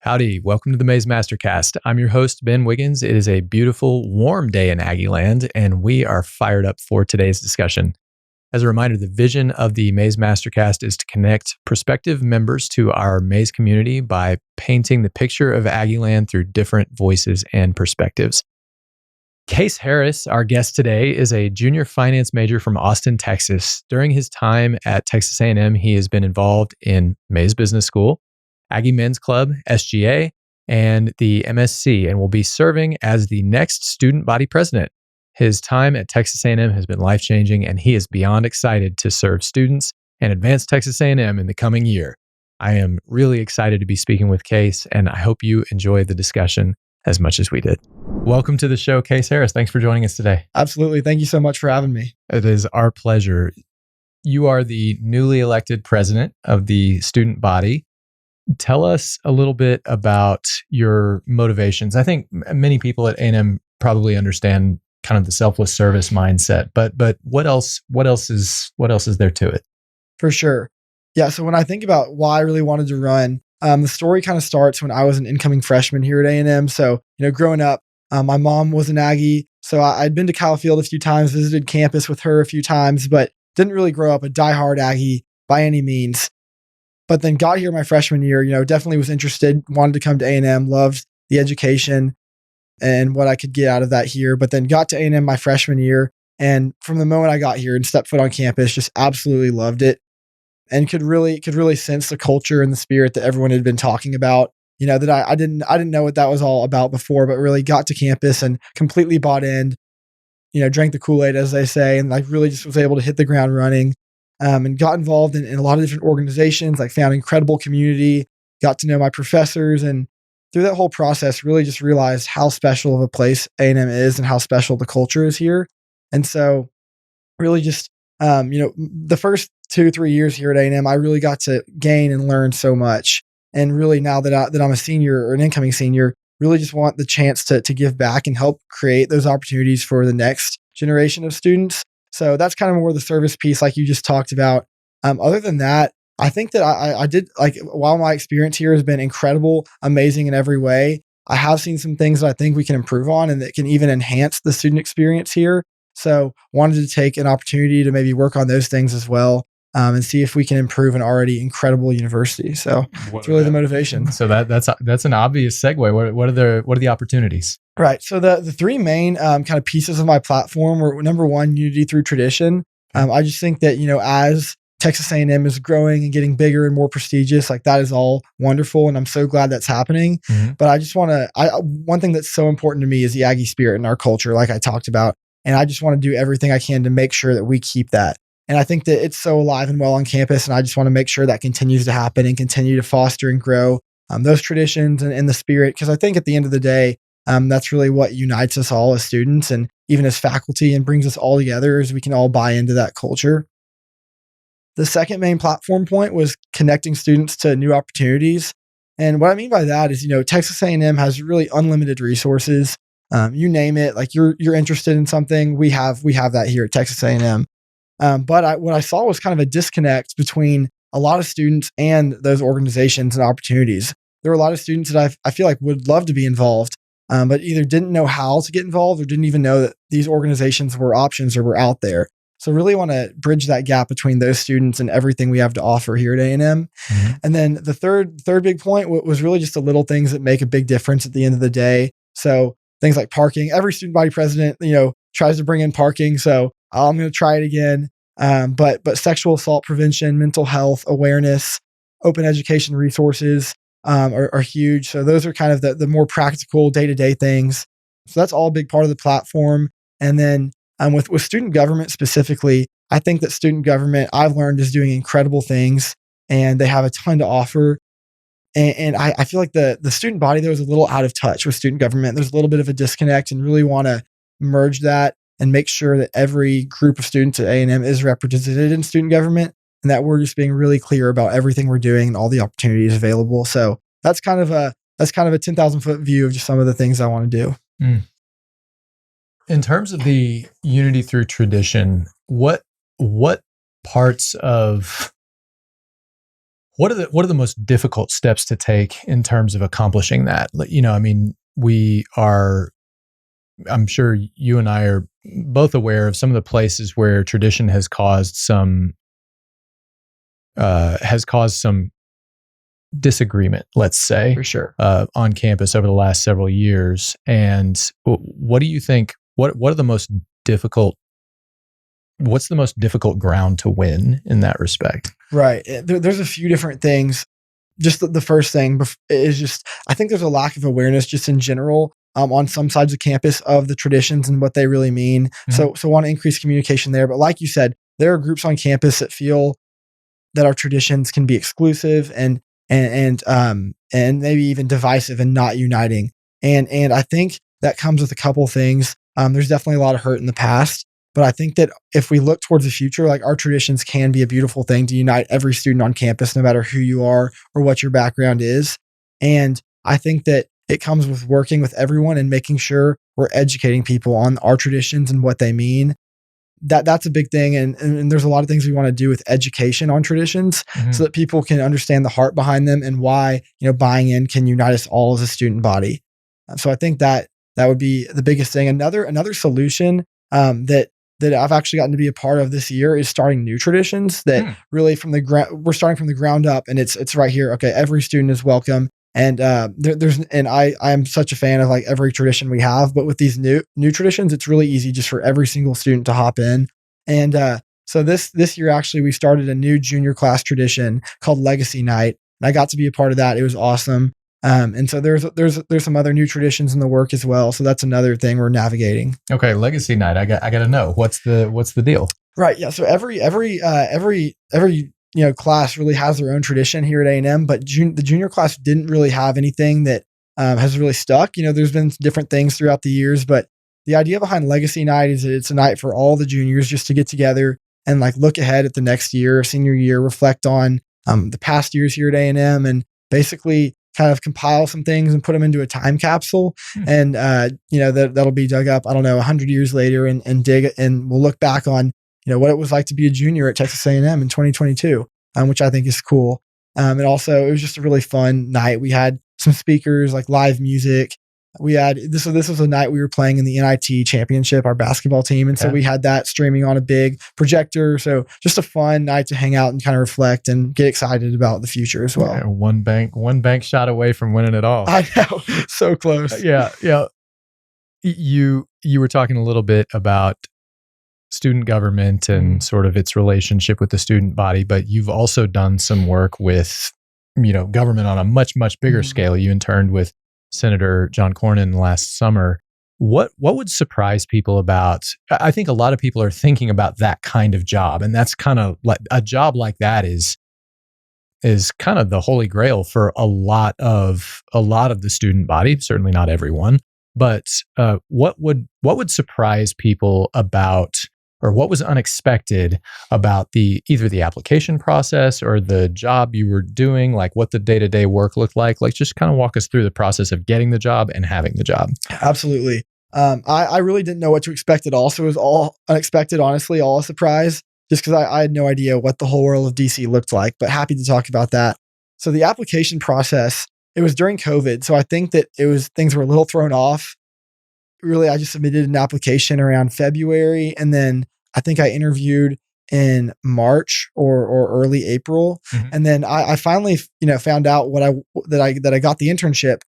Howdy, welcome to the Mays MasterCast. I'm your host, Ben Wiggins. It is a beautiful, warm day in Aggie land, and we are fired up for today's discussion. As a reminder, the vision of the Mays MasterCast is to connect prospective members to our Mays community by painting the picture of Aggie land through different voices and perspectives. Case Harris, our guest today, is a junior finance major from Austin, Texas. During his time at Texas A&M, he has been involved in Mays Business School, Aggie Men's Club, SGA, and the MSC, and will be serving as the next student body president. His time at Texas A&M has been life-changing, and he is beyond excited to serve students and advance Texas A&M in the coming year. I am really excited to be speaking with Case, and I hope you enjoy the discussion as much as we did. Welcome to the show, Case Harris. Thanks for joining us today. Absolutely. Thank you so much for having me. It is our pleasure. You are the newly elected president of the student body. Tell us a little bit about your motivations. I think many people at A&M probably understand kind of the selfless service mindset, but what else is there to it? For sure. Yeah. So when I think about why I really wanted to run, the story kind of starts when I was an incoming freshman here at A&M. So, growing up, my mom was an Aggie. So I'd been to Kyle Field a few times, visited campus with her a few times, but didn't really grow up a diehard Aggie by any means. But then got here my freshman year, definitely was interested, wanted to come to A&M, loved the education and what I could get out of that here. But then got to A&M my freshman year. And from the moment I got here and stepped foot on campus, just absolutely loved it and could really sense the culture and the spirit that everyone had been talking about, that I didn't know what that was all about before, but really got to campus and completely bought in, drank the Kool-Aid, as they say, and really just was able to hit the ground running. And got involved in a lot of different organizations, found incredible community, got to know my professors, and through that whole process, really just realized how special of a place A&M is and how special the culture is here. And so really just, the first 2-3 years here at A&M, I really got to gain and learn so much. And really now that I'm a senior or an incoming senior, really just want the chance to give back and help create those opportunities for the next generation of students. So that's kind of more the service piece like you just talked about. Other than that, I think that I did, while my experience here has been incredible, amazing in every way, I have seen some things that I think we can improve on and that can even enhance the student experience here. So wanted to take an opportunity to maybe work on those things as well and see if we can improve an already incredible university. So it's really the motivation. So that's an obvious segue. What are the opportunities? Right. So the three main kind of pieces of my platform were, number one, unity through tradition. I just think that, as Texas A&M is growing and getting bigger and more prestigious, that is all wonderful. And I'm so glad that's happening. Mm-hmm. But I just one thing that's so important to me is the Aggie spirit in our culture, like I talked about. And I just want to do everything I can to make sure that we keep that. And I think that it's so alive and well on campus. And I just want to make sure that continues to happen and continue to foster and grow those traditions and the spirit. Because I think at the end of the day, that's really what unites us all as students and even as faculty and brings us all together as we can all buy into that culture. The second main platform point was connecting students to new opportunities. And what I mean by that is, Texas A&M has really unlimited resources. You name it, you're interested in something, we have that here at Texas A&M. But what I saw was kind of a disconnect between a lot of students and those organizations and opportunities. There were a lot of students that I feel like would love to be involved, but either didn't know how to get involved or didn't even know that these organizations were options or were out there. So really want to bridge that gap between those students and everything we have to offer here at A&M. Mm-hmm. And then the third big point was really just the little things that make a big difference at the end of the day. So things like parking. Every student body president, tries to bring in parking. So I'm going to try it again. But sexual assault prevention, mental health awareness, open education resources are huge. So those are kind of the more practical day-to-day things. So that's all a big part of the platform. And then with student government specifically, I think that student government, I've learned, is doing incredible things and they have a ton to offer. And I feel like the student body, though, is a little out of touch with student government. There's a little bit of a disconnect and really want to merge that and make sure that every group of students at A&M is represented in student government and that we're just being really clear about everything we're doing and all the opportunities available. So that's kind of a 10,000 foot view of just some of the things I want to do. Mm. In terms of the unity through tradition, what parts of What are the most difficult steps to take in terms of accomplishing that? I mean, I'm sure you and I are both aware of some of the places where tradition has caused some disagreement, let's say, For sure. on campus over the last several years. And what do you think? What are the most difficult? What's the most difficult ground to win in that respect? Right. There's a few different things. Just the first thing is just, I think there's a lack of awareness just in general on some sides of campus of the traditions and what they really mean. Mm-hmm. So want to increase communication there. But like you said, there are groups on campus that feel that our traditions can be exclusive and maybe even divisive and not uniting. And I think that comes with a couple of things. There's definitely a lot of hurt in the past. But I think that if we look towards the future, like our traditions can be a beautiful thing to unite every student on campus, no matter who you are or what your background is. And I think that it comes with working with everyone and making sure we're educating people on our traditions and what they mean. That's a big thing. And there's a lot of things we want to do with education on traditions so that people can understand the heart behind them and why, buying in can unite us all as a student body. So I think that would be the biggest thing. Another solution that I've actually gotten to be a part of this year is starting new traditions that really we're starting from the ground up, and it's right here. Okay. Every student is welcome. And I am such a fan of like every tradition we have, but with these new traditions, it's really easy just for every single student to hop in. And so this year, actually, we started a new junior class tradition called Legacy Night. And I got to be a part of that. It was awesome. And so there's some other new traditions in the work as well. So that's another thing we're navigating. Okay, Legacy Night. I got to know what's the deal. Right. Yeah. So every class really has their own tradition here at A&M, but the junior class didn't really have anything that has really stuck. There's been different things throughout the years, but the idea behind Legacy Night is that it's a night for all the juniors just to get together and like look ahead at the next year, senior year, reflect on the past years here at A&M, and basically kind of compile some things and put them into a time capsule. And, that'll be dug up, 100 years later and dig, and we'll look back on, what it was like to be a junior at Texas A&M in 2022, which I think is cool. And also it was just a really fun night. We had some speakers, like live music. We had, this was a night we were playing in the NIT championship, our basketball team. And so we had that streaming on a big projector. So just a fun night to hang out and kind of reflect and get excited about the future as well. Yeah, one bank shot away from winning it all. I know. So close. Yeah. You were talking a little bit about student government and sort of its relationship with the student body, but you've also done some work with, government on a much, much bigger scale. You interned with Senator John Cornyn last summer. What would surprise people about, I think a lot of people are thinking about that kind of job, and that's kind of like a job like that is kind of the holy grail for a lot of the student body, certainly not everyone, but what would surprise people about, or what was unexpected about either the application process or the job you were doing, like what the day-to-day work looked like? Like, just kind of walk us through the process of getting the job and having the job. Absolutely. I really didn't know what to expect at all. So it was all unexpected, honestly, all a surprise, just because I had no idea what the whole world of DC looked like, but happy to talk about that. So the application process, it was during COVID. So I think that things were a little thrown off. Really, I just submitted an application around February, and then I think I interviewed in March or early April, and then I finally found out that I got the internship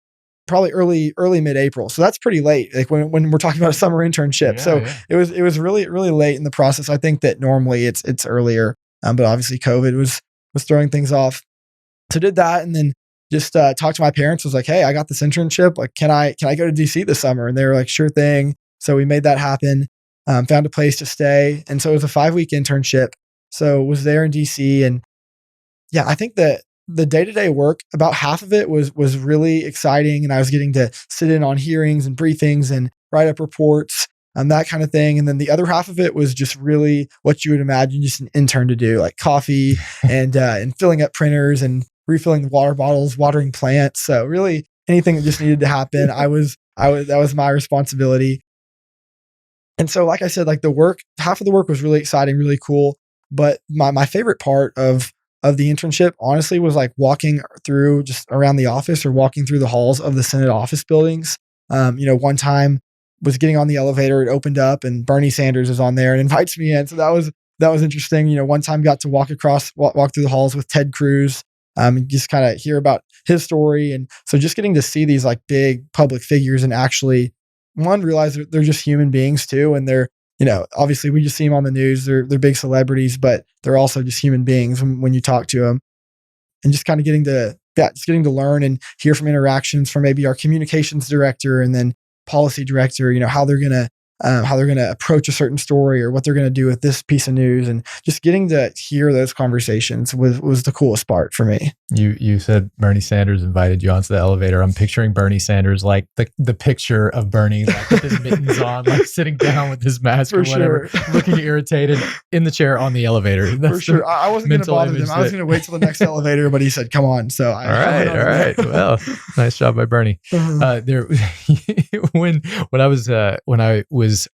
probably early mid-April. So that's pretty late, like when we're talking about a summer internship. It was really really late in the process. I think that normally it's earlier, but obviously COVID was throwing things off. So did that, and then just talked to my parents. Was like, hey, I got this internship. Like, can I go to DC this summer? And they were like, sure thing. So we made that happen. Found a place to stay. And so it was a 5-week internship. So was there in DC. And yeah, I think that the day-to-day work, about half of it was really exciting. And I was getting to sit in on hearings and briefings and write up reports and that kind of thing. And then the other half of it was just really what you would imagine just an intern to do, like coffee and filling up printers and refilling the water bottles, watering plants. So really anything that just needed to happen, that was my responsibility. And so, like I said, like half of the work was really exciting, really cool. But my favorite part of of the internship, honestly, was like walking through just around the office or walking through the halls of the Senate office buildings. One time was getting on the elevator, it opened up and Bernie Sanders is on there and invites me in. So that was interesting. One time got to walk through the halls with Ted Cruz, and just kind of hear about his story. And so just getting to see these like big public figures and actually realize that they're just human beings too. And they're, obviously we just see them on the news. They're big celebrities, but they're also just human beings when you talk to them. And just kind of getting to learn and hear from interactions from maybe our communications director and then policy director, how they're gonna approach a certain story or what they're gonna do with this piece of news, and just getting to hear those conversations was the coolest part for me. You said Bernie Sanders invited you onto the elevator. I'm picturing Bernie Sanders like the picture of Bernie like with his mittens on, like sitting down with his mask or whatever, looking irritated in the chair on the elevator. That's for sure. I wasn't going to bother him. I was going to wait till the next elevator, but he said, "Come on." So all right. Well, nice job by Bernie. When I was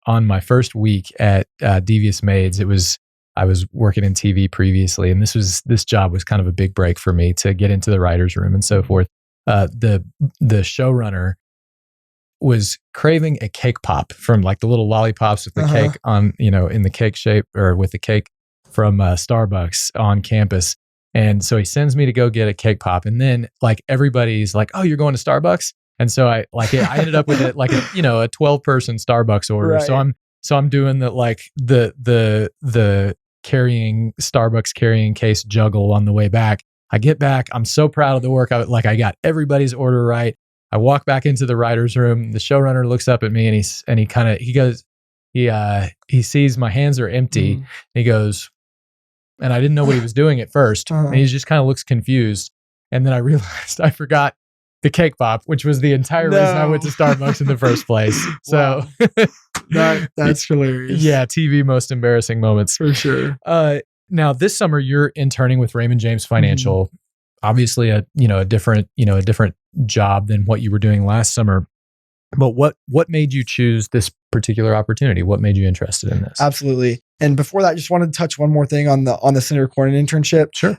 on my first week at Devious Maids, I was working in TV previously, and this job was kind of a big break for me to get into the writer's room and so forth. The showrunner was craving a cake pop from like the little lollipops with the cake on, in the cake shape, or with the cake from Starbucks on campus. And so he sends me to go get a cake pop, and then like everybody's like, "Oh, you're going to Starbucks?" And so I ended up with a 12-person Starbucks order. Right. So I'm doing the Starbucks carrying case juggle on the way back. I get back. I'm so proud of the work. I got everybody's order right. I walk back into the writer's room. The showrunner looks up at me and he sees my hands are empty. And he goes, and I didn't know what he was doing at first. And he just kind of looks confused. And then I realized I forgot the cake pop, which was the entire reason I went to Starbucks in the first place. So that's hilarious. Yeah, TV most embarrassing moments for sure. Now this summer you're interning with Raymond James Financial. Obviously a different job than what you were doing last summer. But what made you choose this particular opportunity? What made you interested in this? Absolutely. And before that, I just wanted to touch one more thing on the Senator Cornyn internship. Sure.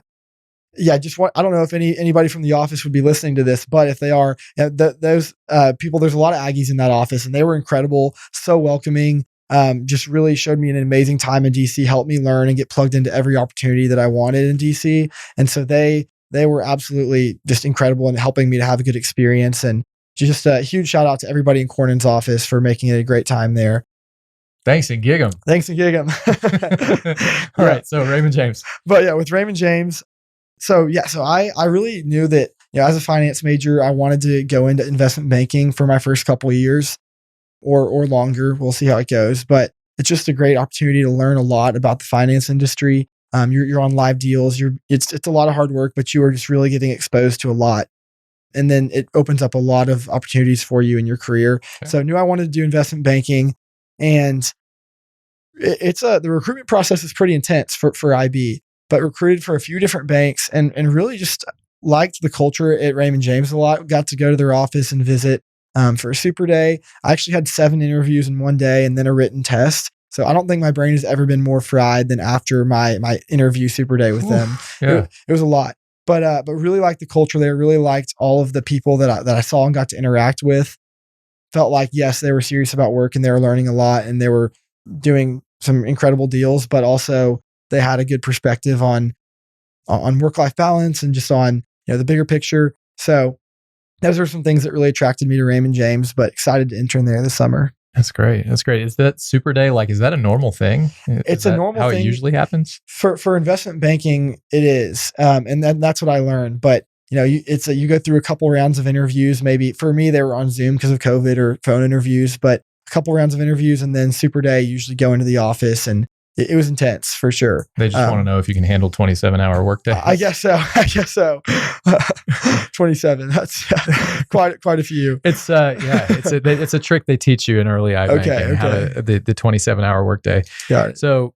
Yeah, I don't know if anybody from the office would be listening to this, but if they are, those people, there's a lot of Aggies in that office, and they were incredible, so welcoming. Just really showed me an amazing time in DC, helped me learn and get plugged into every opportunity that I wanted in DC. And so they were absolutely just incredible in helping me to have a good experience. And just a huge shout out to everybody in Cornyn's office for making it a great time there. Thanks and gig 'em. All right, so Raymond James. But yeah, with Raymond James. So I really knew that, as a finance major, I wanted to go into investment banking for my first couple of years or longer. We'll see how it goes. But it's just a great opportunity to learn a lot about the finance industry. You're on live deals. It's a lot of hard work, but you are just really getting exposed to a lot. And then it opens up a lot of opportunities for you in your career. Okay. So I knew I wanted to do investment banking, and the recruitment process is pretty intense for IB. But recruited for a few different banks and really just liked the culture at Raymond James a lot. Got to go to their office and visit for a super day. I actually had 7 interviews in one day and then a written test. So I don't think my brain has ever been more fried than after my interview super day with them. Yeah. It was a lot. But really liked the culture there. Really liked all of the people that I saw and got to interact with. Felt like, yes, they were serious about work and they were learning a lot and they were doing some incredible deals, but also they had a good perspective on work-life balance and just on the bigger picture. So those are some things that really attracted me to Raymond James, but excited to intern there this summer. That's great. Is that super day? Is that a normal thing? It's a normal thing. How it usually happens? For investment banking, it is. And that's what I learned. But you go through a couple rounds of interviews. Maybe for me, they were on Zoom because of COVID or phone interviews, but a couple rounds of interviews and then super day, usually go into the office, and it was intense for sure. They just want to know if you can handle 27-hour workday. I guess so. 27. That's quite a few. It's a trick they teach you in early IB banking, how the 27-hour workday. Got it. So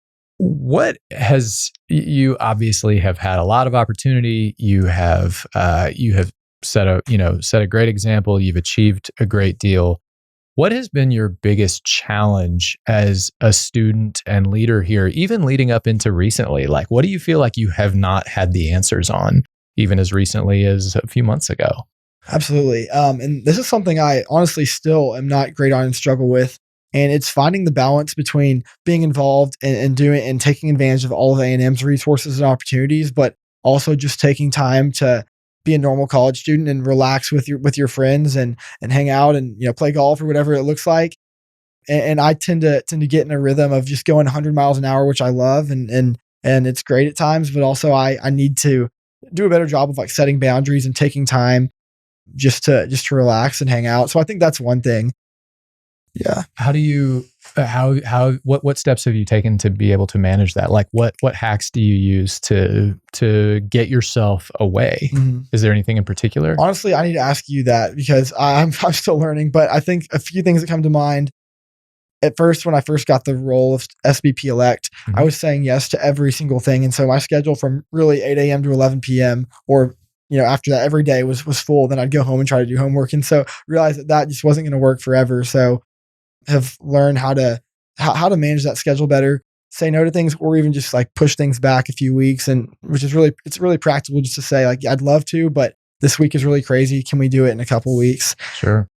you obviously have had a lot of opportunity. You have set a great example. You've achieved a great deal. What has been your biggest challenge as a student and leader here, even leading up into recently? Like, what do you feel like you have not had the answers on, even as recently as a few months ago? Absolutely. And this is something I honestly still am not great on and struggle with. And it's finding the balance between being involved and doing and taking advantage of all of A&M's resources and opportunities, but also just taking time to be a normal college student and relax with your friends and hang out and play golf or whatever it looks like. And I tend to get in a rhythm of just going 100 miles an hour, which I love, and it's great at times, but also I need to do a better job of like setting boundaries and taking time just to relax and hang out. So I think that's one thing. Yeah. How do you what steps have you taken to be able to manage that? Like what hacks do you use to get yourself away? Mhm. Is there anything in particular? Honestly, I need to ask you that because I'm still learning, but I think a few things that come to mind. At first, when I first got the role of SVP elect, I was saying yes to every single thing. And so my schedule from really 8 a.m. to 11 p.m. or after that every day was full. Then I'd go home and try to do homework. And so realized that just wasn't going to work forever. So have learned how to manage that schedule better, say no to things, or even just like push things back a few weeks. And which is it's really practical just to say like, I'd love to, but this week is really crazy. Can we do it in a couple weeks? Sure.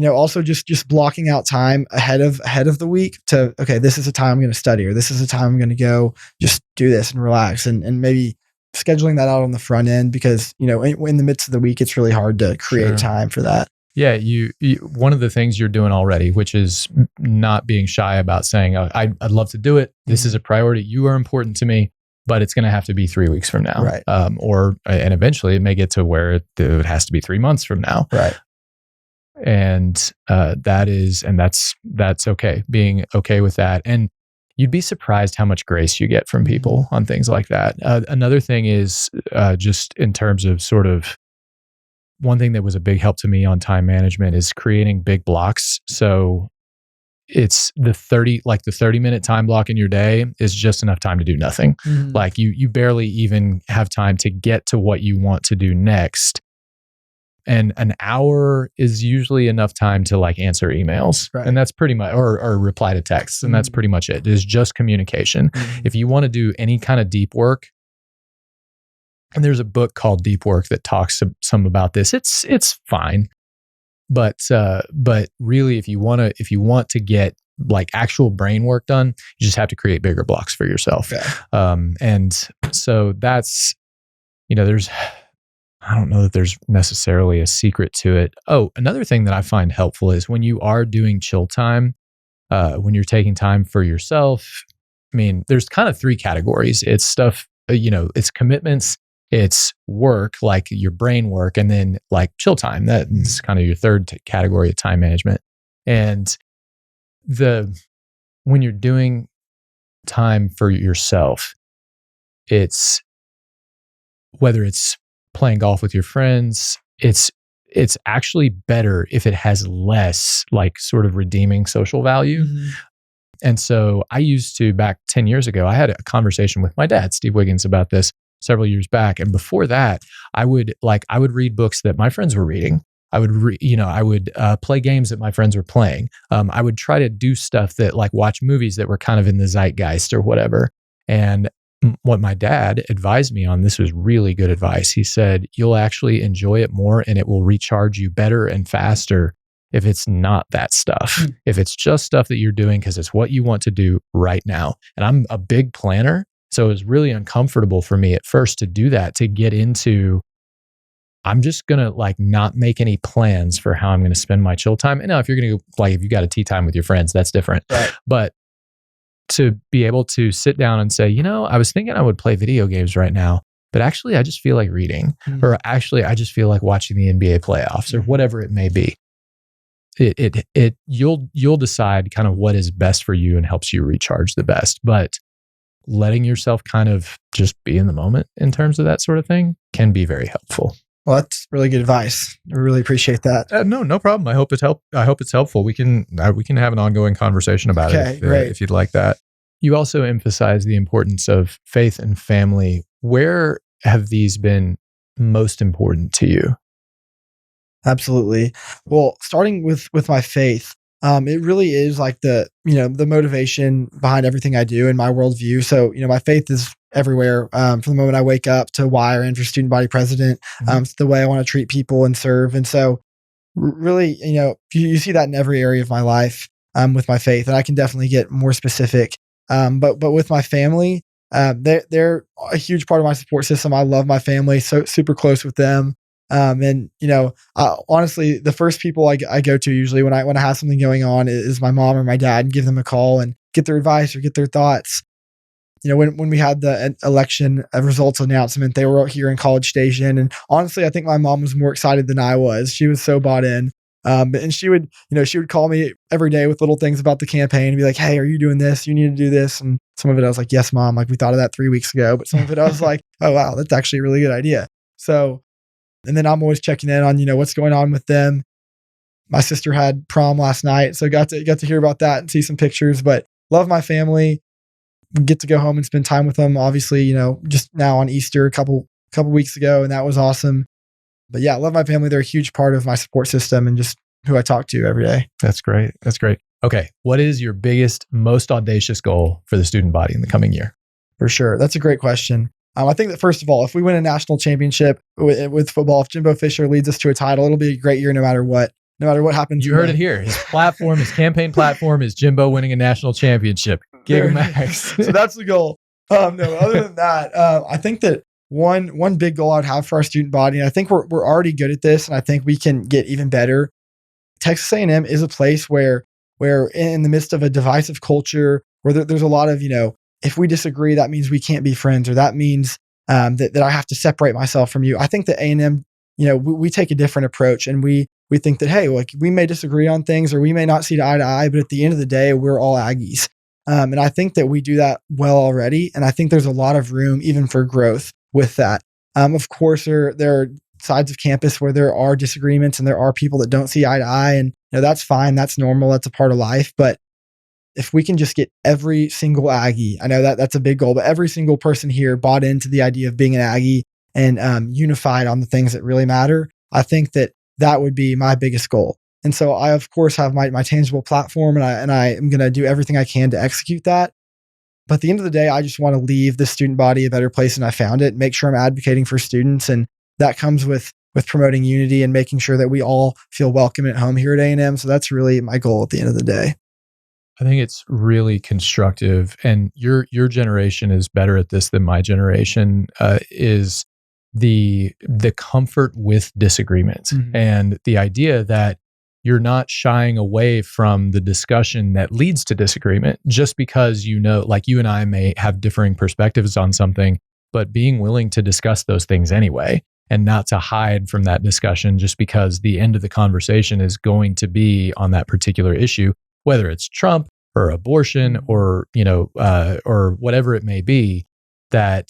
Also just blocking out time ahead of the week to, okay, this is the time I'm going to study, or this is the time I'm going to go just do this and relax, and maybe scheduling that out on the front end, because, in the midst of the week, it's really hard to create time for that. Yeah, you one of the things you're doing already, which is not being shy about saying, oh, I'd love to do it. This is a priority. You are important to me, but it's going to have to be 3 weeks from now. Right. And eventually it may get to where it has to be 3 months from now. Right. And that's okay. Being okay with that. And you'd be surprised how much grace you get from people on things like that. Another thing is just in terms of sort of, one thing that was a big help to me on time management is creating big blocks. So it's the 30-minute time block in your day is just enough time to do nothing. Mm-hmm. Like you barely even have time to get to what you want to do next. And an hour is usually enough time to like answer emails. Right. And that's pretty much, or reply to texts. And that's pretty much it. It's just communication. Mm-hmm. If you want to do any kind of deep work, and there's a book called Deep Work that talks some about this. It's fine, but really, if you want to get like actual brain work done, you just have to create bigger blocks for yourself. Yeah. And so that's, I don't know that there's necessarily a secret to it. Oh, another thing that I find helpful is when you are doing chill time, when you're taking time for yourself. I mean, there's kind of 3 categories. It's stuff, it's commitments. It's work, like your brain work, and then like chill time. That's kind of your third category of time management. And when you're doing time for yourself, it's whether it's playing golf with your friends, it's actually better if it has less like sort of redeeming social value. Mm-hmm. And so I used to, back 10 years ago, I had a conversation with my dad, Steve Wiggins, about this several years back. And before that, I would read books that my friends were reading. I would play games that my friends were playing. I would try to do stuff that like watch movies that were kind of in the zeitgeist or whatever. And what my dad advised me on, this was really good advice. He said, you'll actually enjoy it more and it will recharge you better and faster if it's not that stuff. If it's just stuff that you're doing because it's what you want to do right now. And I'm a big planner. So it was really uncomfortable for me at first to do that, to get into, I'm just going to like not make any plans for how I'm going to spend my chill time. And now if you're going to if you got a tea time with your friends, that's different. Right. But to be able to sit down and say, I was thinking I would play video games right now, but actually I just feel like reading, or actually I just feel like watching the NBA playoffs, or whatever it may be. You'll decide kind of what is best for you and helps you recharge the best. But letting yourself kind of just be in the moment in terms of that sort of thing can be very helpful. Well, that's really good advice. I really appreciate that. No problem. I hope it's helpful. We can have an ongoing conversation about it if you'd like that. You also emphasize the importance of faith and family. Where have these been most important to you? Absolutely. Well, starting with my faith, it really is like the motivation behind everything I do in my worldview. So, my faith is everywhere, from the moment I wake up to why I ran for student body president, to the way I want to treat people and serve. And so, really, you see that in every area of my life, with my faith, and I can definitely get more specific. But with my family, they're a huge part of my support system. I love my family, so super close with them. And honestly, the first people I go to usually when I have something going on is my mom or my dad, and give them a call and get their advice or get their thoughts. When we had the election results announcement, they were here in College Station, and honestly, I think my mom was more excited than I was. She was so bought in. And she would call me every day with little things about the campaign and be like, "Hey, are you doing this? You need to do this." And some of it I was like, "Yes, mom. Like we thought of that 3 weeks ago." But some of it I was like, "Oh wow, that's actually a really good idea." So, and then I'm always checking in on what's going on with them. My sister had prom last night, so got to hear about that and see some pictures. But love my family. Get to go home and spend time with them. Obviously, just now on Easter a couple weeks ago, and that was awesome. But yeah, I love my family. They're a huge part of my support system and just who I talk to every day. That's great. That's great. Okay. What is your biggest, most audacious goal for the student body in the coming year? For sure. That's a great question. I think that first of all, if we win a national championship with football, if Jimbo Fisher leads us to a title, it'll be a great year no matter what. No matter what happens. You heard it here. His platform, his campaign platform is Jimbo winning a national championship. Gigamax. So that's the goal. No, other than that, I think that one big goal I'd have for our student body, and I think we're already good at this, and I think we can get even better. Texas A&M is a place where in the midst of a divisive culture, where there's a lot of, if we disagree, that means we can't be friends, or that means that I have to separate myself from you. I think that A&M, we take a different approach, and we think that, hey, like we may disagree on things, or we may not see eye to eye, but at the end of the day, we're all Aggies. And I think that we do that well already. And I think there's a lot of room even for growth with that. Of course, there are sides of campus where there are disagreements and there are people that don't see eye to eye. And that's fine. That's normal. That's a part of life. But if we can just get every single Aggie, I know that's a big goal, but every single person here bought into the idea of being an Aggie and unified on the things that really matter, I think that would be my biggest goal. And so I, of course, have my tangible platform, and I am going to do everything I can to execute that. But at the end of the day, I just want to leave the student body a better place than I found it, make sure I'm advocating for students. And that comes with promoting unity and making sure that we all feel welcome at home here at A&M. So that's really my goal at the end of the day. I think it's really constructive, and your generation is better at this than my generation, is the comfort with disagreements, and the idea that you're not shying away from the discussion that leads to disagreement just because like you and I may have differing perspectives on something, but being willing to discuss those things anyway, and not to hide from that discussion just because the end of the conversation is going to be on that particular issue, whether it's Trump or abortion or or whatever it may be. That,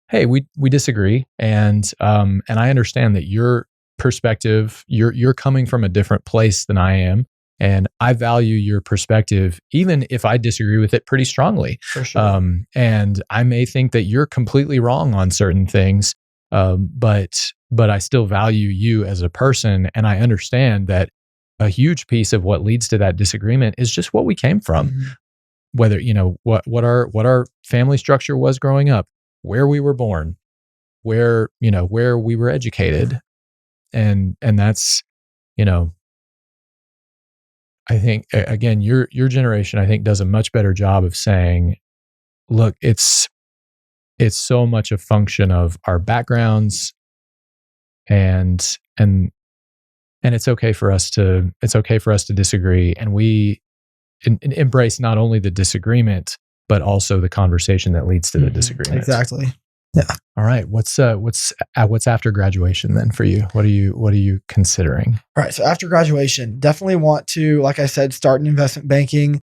hey, we disagree, and I understand that your perspective, you're coming from a different place than I am, and I value your perspective even if I disagree with it pretty strongly. For sure. And I may think that you're completely wrong on certain things, but I still value you as a person, and I understand that a huge piece of what leads to that disagreement is just what we came from. Whether what our family structure was growing up, where we were born, where we were educated. And that's, I think, again, your generation, I think, does a much better job of saying, look, it's so much a function of our backgrounds, and it's okay for us to disagree, and we embrace not only the disagreement, but also the conversation that leads to the disagreement. Exactly. Yeah. All right. What's after graduation then for you? What are you considering? All right. So after graduation, definitely want to, like I said, start in investment banking.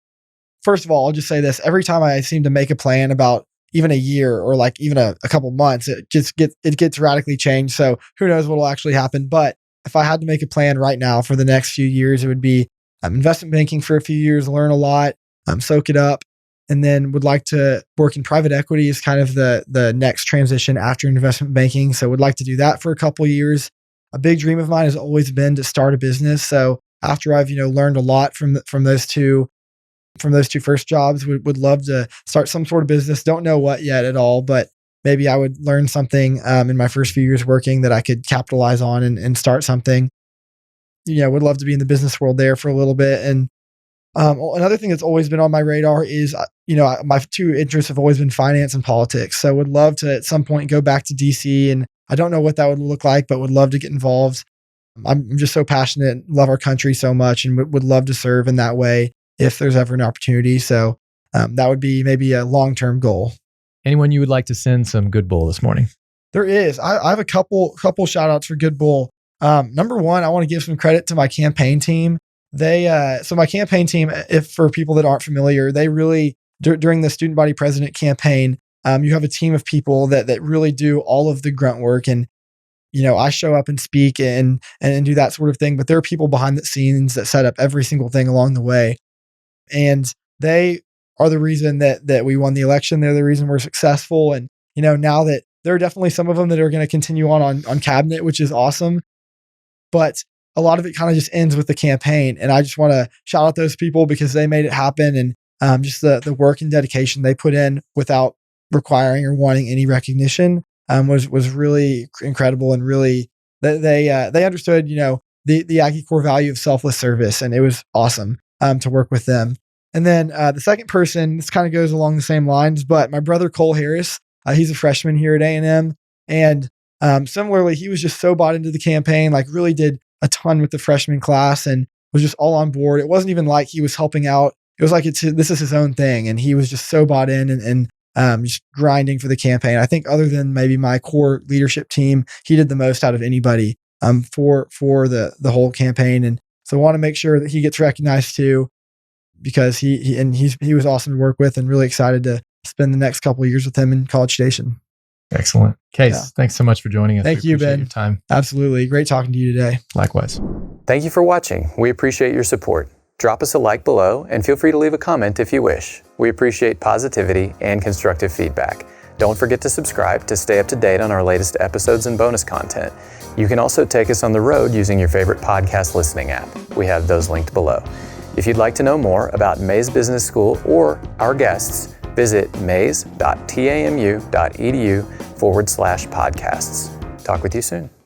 First of all, I'll just say this: every time I seem to make a plan about even a year or like even a couple months, it gets radically changed. So who knows what will actually happen? But if I had to make a plan right now for the next few years, it would be investment banking for a few years, learn a lot, soak it up. And then would like to work in private equity is kind of the next transition after investment banking. So would like to do that for a couple of years. a big dream of mine has always been to start a business. So after I've, learned a lot from those two first jobs, would love to start some sort of business. Don't know what yet at all, but maybe I would learn something in my first few years working that I could capitalize on and start something. Would love to be in the business world there for a little bit. And another thing that's always been on my radar is, my two interests have always been finance and politics. So would love to at some point go back to DC, and I don't know what that would look like, but would love to get involved. I'm just so passionate, love our country so much, and would love to serve in that way if there's ever an opportunity. So that would be maybe a long-term goal. Anyone you would like to send some good bull this morning? There is. I have a couple shout outs for good bull. Number one, I want to give some credit to my campaign team. So my campaign team, if for people that aren't familiar, they really, during the Student Body President campaign, you have a team of people that really do all of the grunt work. And, I show up and speak and do that sort of thing, but there are people behind the scenes that set up every single thing along the way. And they are the reason that we won the election. They're the reason we're successful. And, now that there are definitely some of them that are going to continue on cabinet, which is awesome. But a lot of it kind of just ends with the campaign. And I just want to shout out those people because they made it happen. And just the work and dedication they put in without requiring or wanting any recognition was really incredible. And really, they understood, the Aggie core value of selfless service. And it was awesome to work with them. And then the second person, this kind of goes along the same lines, but my brother Cole Harris, he's a freshman here at A&M. And similarly, he was just so bought into the campaign, like really did a ton with the freshman class and was just all on board. It wasn't even like he was helping out. It was like this is his own thing. And he was just so bought in and just grinding for the campaign. I think other than maybe my core leadership team, he did the most out of anybody for the whole campaign. And so I want to make sure that he gets recognized too, because he was awesome to work with and really excited to spend the next couple of years with him in College Station. Excellent. Case, Thanks so much for joining us. Thank you, Ben. Your time. Absolutely. Great talking to you today. Likewise. Thank you for watching. We appreciate your support. Drop us a like below and feel free to leave a comment if you wish. We appreciate positivity and constructive feedback. Don't forget to subscribe to stay up to date on our latest episodes and bonus content. You can also take us on the road using your favorite podcast listening app. We have those linked below. If you'd like to know more about Mays Business School or our guests, visit mays.tamu.edu/podcasts. Talk with you soon.